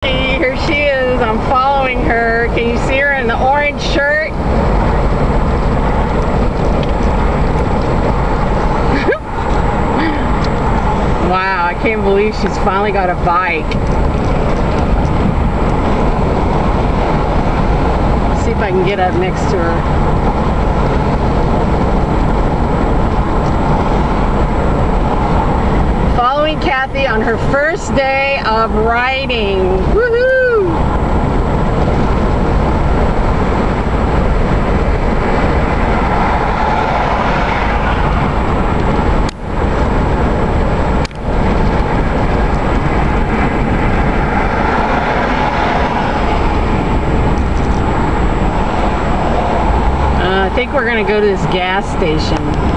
Here she is. I'm following her. Can you see her in the orange shirt? Wow, I can't believe she's finally got a bike. Let's see if I can get up next to her. Following Kathy on her first day of riding. Woohoo! I think we're gonna go to this gas station.